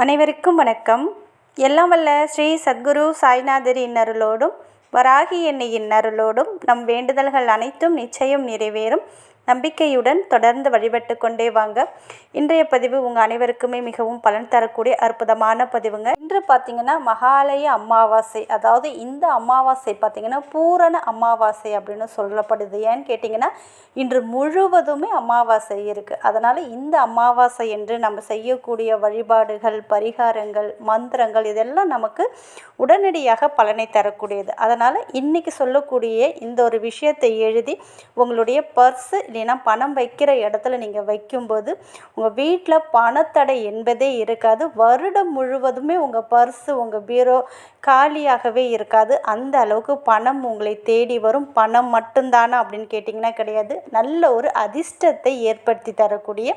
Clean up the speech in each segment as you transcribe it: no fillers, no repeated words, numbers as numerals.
அனைவருக்கும் வணக்கம். எல்லாம் வல்ல ஸ்ரீ சத்குரு சாய்நாதர் இன்னருளோடும் வராகி எண்ணெயின் அருளோடும் நம் வேண்டுதல்கள் அனைத்தும் நிச்சயம் நிறைவேறும் நம்பிக்கையுடன் தொடர்ந்து வழிபட்டு கொண்டே வாங்க. இன்றைய பதிவு உங்கள் அனைவருக்குமே மிகவும் பலன் தரக்கூடிய அற்புதமான பதிவுங்க. இன்று பார்த்திங்கன்னா மகாலய அமாவாசை, அதாவது இந்த அமாவாசை பார்த்திங்கன்னா பூரண அமாவாசை அப்படின்னு சொல்லப்படுது. ஏன்னு கேட்டிங்கன்னா இன்று முழுவதுமே அமாவாசை இருக்குது. அதனால் இந்த அமாவாசை என்று நம்ம செய்யக்கூடிய வழிபாடுகள், பரிகாரங்கள், மந்திரங்கள் இதெல்லாம் நமக்கு உடனடியாக பலனை தரக்கூடியது. அதனால் இன்றைக்கி சொல்லக்கூடிய இந்த ஒரு விஷயத்தை எழுதி உங்களுடைய பர்ஸு இல்லைன்னா பணம் வைக்கிற இடத்துல நீங்கள் வைக்கும்போது உங்கள் வீட்டில் பணத்தடை என்பதே இருக்காது. வருடம் முழுவதுமே உங்கள் பர்ஸு, உங்கள் பீரோ காலியாகவே இருக்காது. அந்த அளவுக்கு பணம் உங்களை தேடி வரும். பணம் மட்டும்தானா அப்படின்னு கேட்டிங்கன்னா கிடையாது. நல்ல ஒரு அதிர்ஷ்டத்தை ஏற்படுத்தி தரக்கூடிய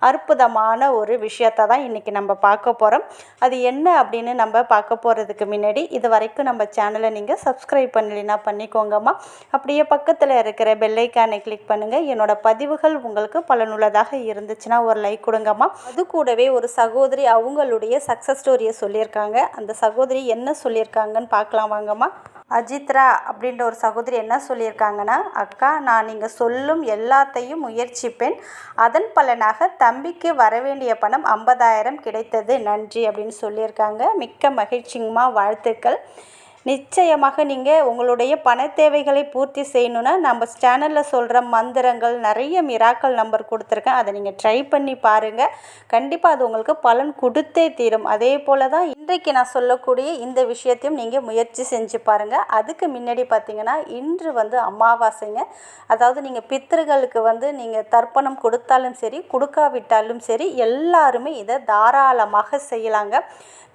அற்புதமான ஒரு விஷயத்தை தான் இன்றைக்கி நம்ம பார்க்க போகிறோம். அது என்ன அப்படின்னு நம்ம பார்க்க போகிறதுக்கு முன்னாடி இது வரைக்கும் நம்ம சேனலை நீங்கள் சப்ஸ்கிரைப் பண்ணலைன்னா பண்ணிக்கோங்கம்மா. அப்படியே பக்கத்தில் இருக்கிற பெல்லைக்கானை கிளிக் பண்ணுங்கள். என்னோடய பதிவுகள் உங்களுக்கு பலனுள்ளதாக இருந்துச்சுன்னா ஒரு லைக் கொடுங்கம்மா. அது கூடவே ஒரு சகோதரி அவங்களுடைய சக்ஸஸ் ஸ்டோரியை சொல்லியிருக்காங்க. அந்த சகோதரி என்ன சொல்லியிருக்காங்கன்னு பார்க்கலாம் வாங்கம்மா. அஜித்ரா அப்படின்ற ஒரு சகோதரி என்ன சொல்லியிருக்காங்கன்னா, அக்கா நான் நீங்கள் சொல்லும் எல்லாத்தையும் முயற்சிப்பேன். அதன் பலனாக தம்பிக்கு வரவேண்டிய பணம் 50,000 கிடைத்தது, நன்றி அப்படின்னு சொல்லியிருக்காங்க. மிக்க மகிழ்ச்சிங்கம்மா, வாழ்த்துக்கள். நிச்சயமாக நீங்கள் உங்களுடைய பண தேவைகளை பூர்த்தி செய்யணுன்னா நம்ம சேனலில் சொல்கிற மந்திரங்கள், நிறைய மிராக்கல் நம்பர் கொடுத்துருக்கேன். அதை நீங்கள் ட்ரை பண்ணி பாருங்கள். கண்டிப்பாக அது உங்களுக்கு பலன் கொடுத்தே தீரும். அதே போல் தான் இன்றைக்கு நான் சொல்லக்கூடிய இந்த விஷயத்தையும் நீங்கள் முயற்சி செஞ்சு பாருங்கள். அதுக்கு முன்னாடி பார்த்திங்கன்னா இன்று அமாவாசைங்க. அதாவது நீங்கள் பித்திருக்களுக்கு நீங்கள் தர்ப்பணம் கொடுத்தாலும் சரி, கொடுக்காவிட்டாலும் சரி, எல்லாருமே இதை தாராளமாக செய்யலாங்க.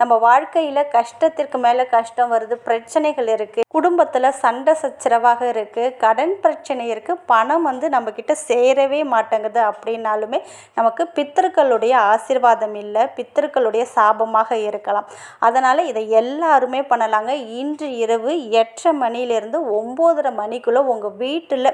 நம்ம வாழ்க்கையில் கஷ்டத்திற்கு மேலே கஷ்டம் வருது, பிரச்சனைகள் இருக்குது, குடும்பத்தில் சண்டை சச்சரவாக இருக்குது, கடன் பிரச்சனை இருக்குது, பணம் நம்மக்கிட்ட சேரவே மாட்டேங்குது அப்படின்னாலுமே நமக்கு பித்திருக்களுடைய ஆசீர்வாதம் இல்லை, பித்திருக்களுடைய சாபமாக இருக்கலாம். அதனால் இதை எல்லாருமே பண்ணலாங்க. இன்று இரவு 8:30 மணிலேருந்து 9:30 மணிக்குள்ளே உங்கள் வீட்டில்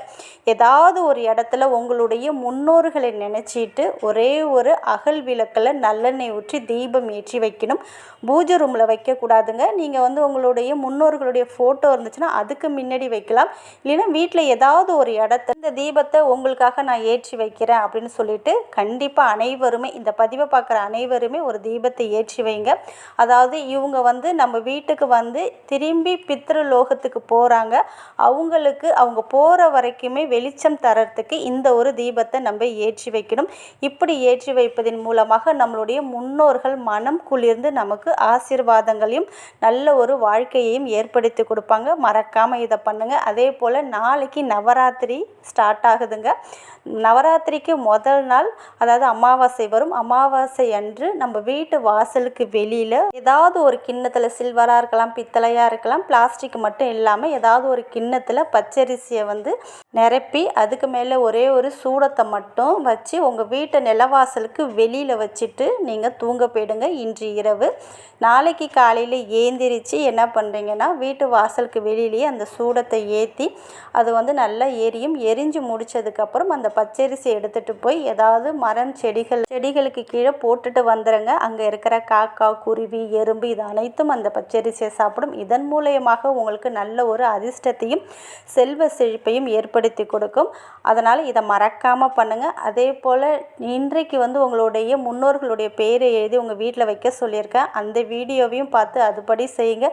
ஏதாவது ஒரு இடத்துல உங்களுடைய முன்னோர்களை நினச்சிட்டு ஒரே ஒரு அகல் விளக்கில் நல்லெண்ணெய் ஊற்றி தீபம் ஏற்றி வைக்கணும். பூஜை ரூமில் வைக்கக்கூடாதுங்க. நீங்கள் உங்களுடைய முன்னோர்களுடைய ஃபோட்டோ இருந்துச்சுன்னா அதுக்கு முன்னாடி வைக்கலாம். இல்லைன்னா வீட்டில் ஏதாவது ஒரு இடத்துல இந்த தீபத்தை உங்களுக்காக நான் ஏற்றி வைக்கிறேன் அப்படின்னு சொல்லிட்டு கண்டிப்பாக அனைவருமே, இந்த பதிவை பார்க்குற அனைவருமே ஒரு தீபத்தை ஏற்றி வைங்க. அதாவது இவங்க நம்ம வீட்டுக்கு திரும்பி பித்ருலோகத்துக்கு போகிறாங்க. அவங்களுக்கு அவங்க போகிற வரைக்குமே வெளிச்சம் தரத்துக்கு இந்த ஒரு தீபத்தை நம்ம ஏற்றி வைக்கணும். இப்படி ஏற்றி வைப்பதன் மூலமாக நம்மளுடைய முன்னோர்கள் மனம் குளிர்ந்து நமக்கு ஆசீர்வாதங்களையும் நல்ல ஒரு வாழ்க்கையையும் ஏற்படுத்தி கொடுப்பாங்க. மறக்காமல் இதை பண்ணுங்கள். அதே போல் நாளைக்கு நவராத்திரி ஸ்டார்ட் ஆகுதுங்க. நவராத்திரிக்கு முதல் நாள், அதாவது அமாவாசை வரும். அமாவாசை அன்று நம்ம வீட்டு வாசலுக்கு வெளியில் ஏதாவது ஒரு கிண்ணத்தில், சில்வராக இருக்கலாம், பித்தளையாக இருக்கலாம், பிளாஸ்டிக் மட்டும் இல்லாமல் ஏதாவது ஒரு கிண்ணத்தில் பச்சரிசியை நிரப்பி அதுக்கு மேலே ஒரே ஒரு சூடத்தை மட்டும் வச்சு உங்கள் வீட்டு நிலவாசலுக்கு வெளியில் வச்சுட்டு நீங்கள் தூங்க போயிடுங்க இன்று இரவு. நாளைக்கு காலையில் ஏந்திரிச்சு என்ன பண்ணுறீங்கன்னா, வீட்டு வாசலுக்கு வெளியிலேயே அந்த சூடத்தை ஏற்றி அது நல்லா எரிஞ்சு முடித்ததுக்கப்புறம் அந்த பச்சரிசி எடுத்துகிட்டு போய் ஏதாவது மரம், செடிகளுக்கு கீழே போட்டுட்டு வந்துடுங்க. அங்கே இருக்கிற காக்கா, குருவி, எறும்பு இது அனைத்தும் அந்த பச்சரிசியை சாப்பிடும். இதன் மூலயமாக உங்களுக்கு நல்ல ஒரு அதிர்ஷ்டத்தையும் செல்வ செழிப்பையும் ஏற்படுத்தி கொடுக்கும். அதனால் இதை மறக்காமல் பண்ணுங்கள். அதே போல் இன்றைக்கு உங்களுடைய முன்னோர்களுடைய பேரை எழுதி உங்கள் வீட்டில் வைக்க சொல்லியிருக்கேன். அந்த வீடியோவையும் பார்த்து அதுபடி செய்யுங்க.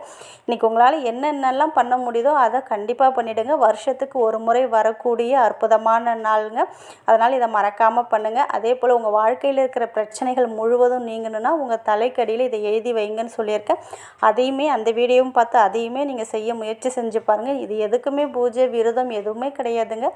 இன்றைக்கி உங்களால் என்னென்னலாம் பண்ண முடியுதோ அதை கண்டிப்பாக பண்ணிவிடுங்க. வருஷத்துக்கு ஒரு முறை வரக்கூடிய அற்புதமான நாளுங்க. அதனால் இதை மறக்காமல் பண்ணுங்கள். அதே போல் உங்கள் வாழ்க்கையில் இருக்கிற பிரச்சனைகள் முழுவதும் நீங்கணுன்னா உங்கள் தலைக்கடியில் இதை எழுதி வைங்கன்னு சொல்லியிருக்கேன். அதையுமே அந்த வீடியோவும் பார்த்து அதையுமே நீங்கள் செய்ய முயற்சி செஞ்சு பாருங்கள். இது எதுக்குமே பூஜை, விரதம் எதுவுமே கிடையாதுங்க.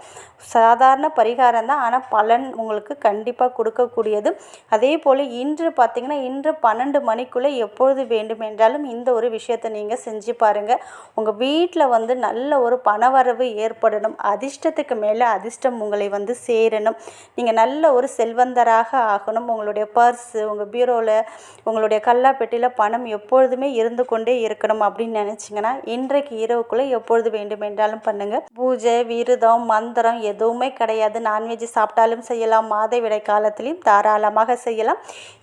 சாதாரண பரிகாரம் தான், ஆனால் பலன் உங்களுக்கு கண்டிப்பாக கொடுக்கக்கூடியது. அதே போல் இன்று பார்த்திங்கன்னா இன்று 12 மணிக்குள்ளே எப்பொழுது வேண்டுமென்றாலும் இந்த ஒரு விஷயத்தை நீங்கள் செஞ்சு பாருங்கள். உங்கள் வீட்டில் நல்ல ஒரு பணவரவு ஏற்படணும். அதிர்ஷ்டத்துக்கு மேலே அதிர்ஷ்டம் உங்களை சேரணும். நீங்கள் நல்ல ஒரு செல்வந்தராக ஆகணும். உங்களுடைய பர்ஸு, உங்கள் பீரோவில், உங்களுடைய கல்லாப்பெட்டியில் பணம் எப்பொழுதுமே இருந்து கொண்டே இருக்கணும் அப்படின்னு நினச்சிங்கன்னா இன்றைக்கு இரவுக்குள்ளே எப்பொழுது வேண்டுமென்றாலும் பண்ணுங்கள். பூஜை, விரதம், மந்திரம் எதுவுமே கிடையாது. நான்வெஜ் சாப்பிட்டாலும் செய்யலாம், மாதவிடாய் காலத்துலேயும் தாராளமாக செய்யலாம்.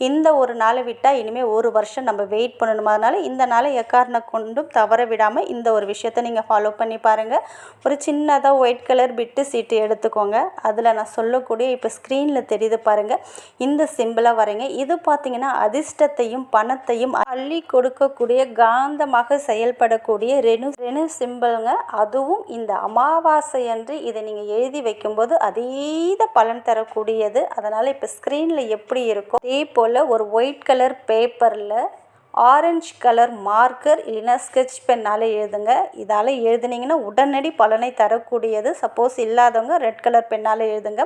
இந்த ஒரு நாளை விட்டால் இனிமேல் ஒரு வருஷம் நம்ம வெயிட் பண்ணணும். அதனால் இந்த நாளை எக்காரணம் கொண்டும் தவற விடாமல் இந்த ஒரு விஷயத்தை நீங்கள் ஃபாலோ பண்ணி பாருங்கள். ஒரு சின்னதாக ஒயிட் கலர் பிட்டு சீட்டு எடுத்துக்கோங்க. அதில் நான் சொல்லக்கூடிய இப்போ ஸ்க்ரீனில் தெரியுது பாருங்கள், இந்த சிம்பிளாக வரைங்க. இது பார்த்திங்கன்னா அதிர்ஷ்டத்தையும் பணத்தையும் அள்ளி கொடுக்கக்கூடிய காந்தமாக செயல்படக்கூடிய ரெனு சிம்பிளுங்க. அதுவும் இந்த அமாவாசை அன்று இதை நீங்கள் எழுதி வைக்கும்போது அதீத பலன் தரக்கூடியது. அதனால் இப்போ ஸ்க்ரீனில் எப்படி இருக்கோ அதே போல் ஒரு ஒயிட் கலர் பேப்பரில் ஆரஞ்சு கலர் மார்க்கர் இல்லைன்னா ஸ்கெட்ச் பென்னால் எழுதுங்க. இதால் எழுதுனீங்கன்னா உடனடி பலனை தரக்கூடியது. சப்போஸ் இல்லாதவங்க ரெட் கலர் பென்னால் எழுதுங்க.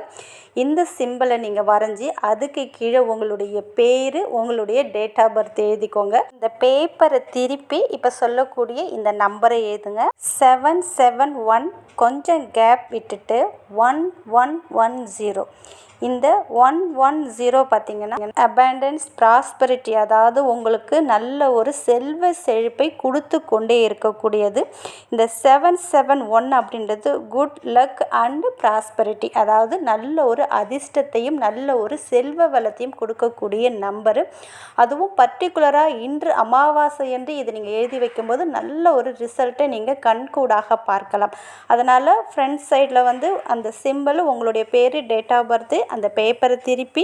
இந்த சிம்பிளை நீங்கள் வரைஞ்சி அதுக்கு கீழே உங்களுடைய பேர், உங்களுடைய டேட் ஆஃப் பர்த் எழுதிக்கோங்க. இந்த பேப்பரை திருப்பி இப்போ சொல்லக்கூடிய இந்த நம்பரை எழுதுங்க. 771 கொஞ்சம் கேப் விட்டுட்டு 1110. இந்த 110 பார்த்திங்கன்னா அபண்டன்ஸ், ப்ராஸ்பரிட்டி, அதாவது உங்களுக்கு நல்ல ஒரு செல்வ செழிப்பை கொடுத்து கொண்டே இருக்கக்கூடியது. இந்த 771 அப்படின்றது குட் லக் அண்ட் ப்ராஸ்பரிட்டி, அதாவது நல்ல ஒரு அதிர்ஷ்டத்தையும் நல்ல ஒரு செல்வ வளத்தையும் கொடுக்கக்கூடிய நம்பரு. அதுவும் பர்டிகுலராக இன்று அமாவாசை என்று இதை நீங்கள் எழுதி வைக்கும்போது நல்ல ஒரு ரிசல்ட்டை நீங்கள் கண்கூடாக பார்க்கலாம். அதனால் ஃப்ரண்ட் சைடில் அந்த சிம்பிள், உங்களுடைய பேர், டேட் ஆஃப் பர்த்து, அந்த பேப்பரை திருப்பி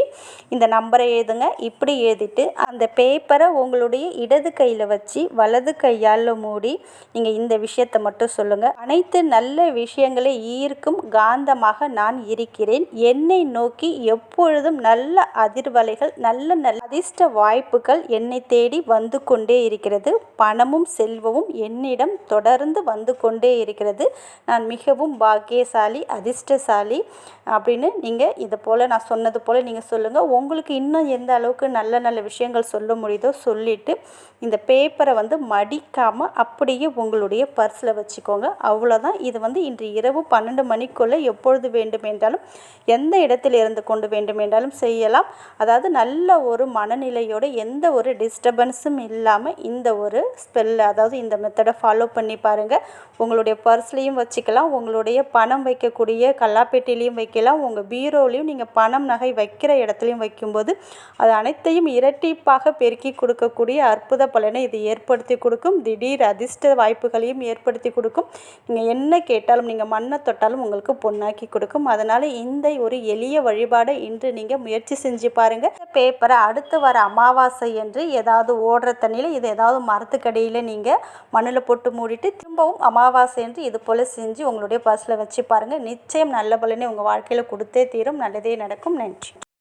இந்த நம்பரை எழுதுங்க. இப்படி எழுதிட்டு அந்த பேப்பரை உங்களுடைய இடது கையில் வச்சு வலது கையால் மூடி நீங்கள் இந்த விஷயத்தை மட்டும் சொல்லுங்கள். அனைத்து நல்ல விஷயங்களை ஈர்க்கும் காந்தமாக நான் இருக்கிறேன். என்னை நோக்கி எப்பொழுதும் நல்ல அதிர்வலைகள், நல்ல அதிர்ஷ்ட வாய்ப்புகள் என்னை தேடி வந்து கொண்டே இருக்கிறது. பணமும் செல்வமும் என்னிடம் தொடர்ந்து வந்து கொண்டே இருக்கிறது. நான் மிகவும் பாக்கியசாலி, அதிர்ஷ்டசாலி அப்படின்னு நீங்கள் இதை போல் நான் சொன்னது போல் நீங்கள் சொல்லுங்கள். உங்களுக்கு இன்னும் எந்த அளவுக்கு நல்ல நல்ல விஷயங்கள் சொல்ல முடியுதோ சொல்லிவிட்டு இந்த பேப்பரை மடிக்காமல் அப்படியே உங்களுடைய பர்ஸில் வச்சுக்கோங்க. அவ்வளோதான். இது இன்று இரவு 12 மணிக்குள்ளே எப்பொழுது வேண்டுமென்றாலும் எந்த இடத்தில் இருந்து கொண்டு வேண்டுமென்றாலும் செய்யலாம். அதாவது நல்ல ஒரு மனநிலையோடு எந்த ஒரு டிஸ்டர்பன்ஸும் இல்லாமல் இந்த ஒரு அதாவது இந்த மெத்தடை ஃபாலோ பண்ணி பாருங்கள். உங்களுடைய பர்ஸ்லேயும் வச்சுக்கலாம், உங்களுடைய பணம் வைக்கக்கூடிய கல்லாப்பேட்டிலையும் வைக்கலாம், உங்கள் பீரோலையும் நீங்கள் பணம் நகை வைக்கிற இடத்துலையும் வைக்கும்போது அது அனைத்தையும் இரட்டிப்பாக பெருக்கி கொடுக்கக்கூடிய அற்புத பலனை இது ஏற்படுத்தி கொடுக்கும். திடீர் அதிர்ஷ்ட வாய்ப்புகளையும் ஏற்படுத்தி கொடுக்கும். நீங்கள் என்ன கேட்டாலும், நீங்கள் மண்ணை தொட்டாலும் உங்களுக்கு பொன்னாக்கி கொடுக்கும். அதனால் இந்த ஒரு எளிய வழிபாடை இன்று நீங்கள் முயற்சி செஞ்சு பாருங்கள். இந்த பேப்பரை அடுத்து வர அமாவாசை என்று ஏதாவது ஓடுற தண்ணியில், இது ஏதாவது மரத்துக்கடியில் நீங்கள் மண்ணில் போட்டு மூடிட்டு திரும்பவும் அமாவாசை என்று இது போல் செஞ்சு உங்களுடைய பர்ஸில் வச்சு பாருங்கள். நிச்சயம் நல்ல பலனை உங்கள் வாழ்க்கையில் கொடுத்தே தீரும். நல்லதே நடக்கும். நன்றி.